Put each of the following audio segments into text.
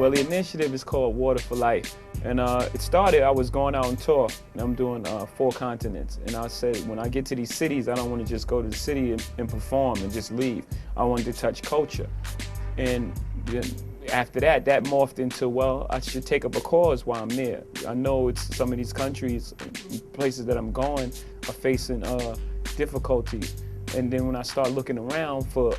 Well, the initiative is called Water for Life. And it started, I was going out on tour, and I'm doing 4 continents. And I said, when I get to these cities, I don't want to just go to the city and perform and just leave. I wanted to touch culture. And then after that, that morphed into, well, I should take up a cause while I'm there. I know it's some of these countries, places that I'm going, are facing difficulties. And then when I start looking around for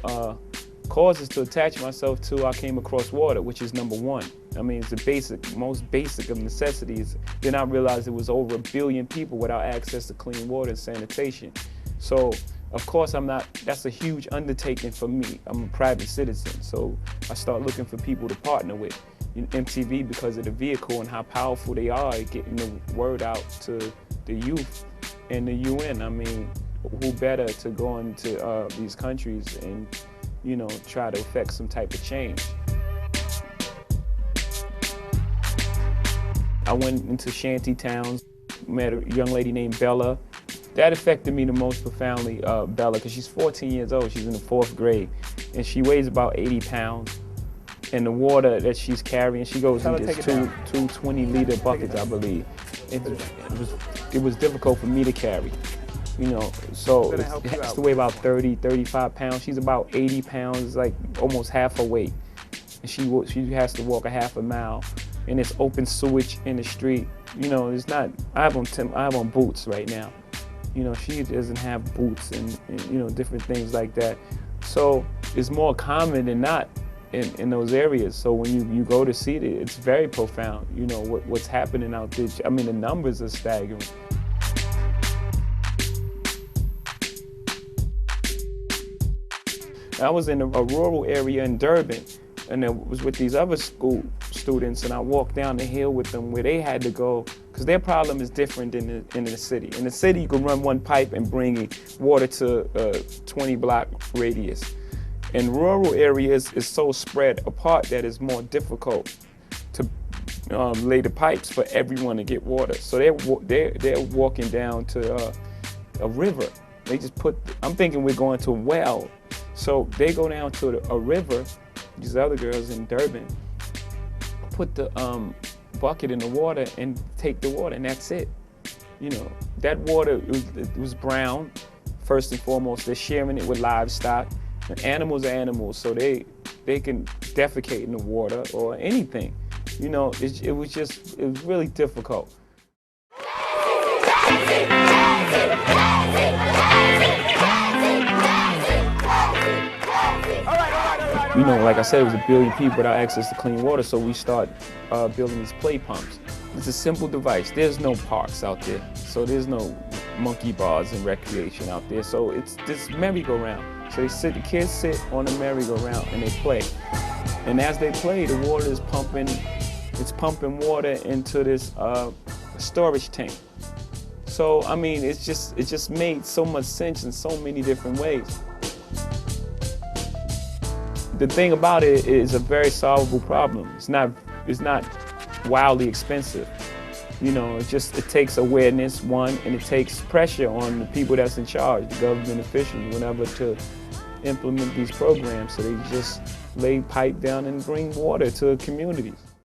causes to attach myself to, I came across water, which is number 1. I mean, it's the most basic of necessities. Then I realized there was over 1 billion people without access to clean water and sanitation. So, of course, that's a huge undertaking for me. I'm a private citizen, so I start looking for people to partner with. MTV, because of the vehicle and how powerful they are at getting the word out to the youth, and the UN. I mean, who better to go into these countries and, try to affect some type of change. I went into shanty towns, met a young lady named Bella. That affected me the most profoundly, Bella, because she's 14 years old. She's in the 4th grade, and she weighs about 80 pounds. And the water that she's carrying, she goes in just two 20-liter buckets, I believe. It was difficult for me to carry. So it has to weigh about 30, 35 pounds. She's about 80 pounds, like almost half her weight. And she has to walk a half a mile. And it's open sewage in the street. It's not, I have on boots right now. She doesn't have boots and different things like that. So it's more common than not in those areas. So when you go to see it, it's very profound, what's happening out there. I mean, the numbers are staggering. I was in a rural area in Durban, and it was with these other school students, and I walked down the hill with them where they had to go, because their problem is different than in the city. In the city, you can run one pipe and bring water to a 20-block radius. In rural areas, it's so spread apart that it's more difficult to lay the pipes for everyone to get water. So they're walking down to a river. They just I'm thinking we're going to a well. So they go down to a river, these other girls in Durban, put the bucket in the water and take the water, and that's it. That water, it was brown, first and foremost. They're sharing it with livestock. And animals are animals, so they can defecate in the water or anything. It was really difficult. Like I said, it was 1 billion people without access to clean water, so we start building these play pumps. It's a simple device. There's no parks out there, so there's no monkey bars and recreation out there, so it's this merry-go-round. So the kids sit on the merry-go-round and they play. And as they play, the water is pumping water into this storage tank. So, I mean, it just made so much sense in so many different ways. The thing about it is a very solvable problem. It's not wildly expensive. It takes awareness, one, and it takes pressure on the people that's in charge, the government officials, whatever, to implement these programs. So they just lay pipe down and bring water to communities.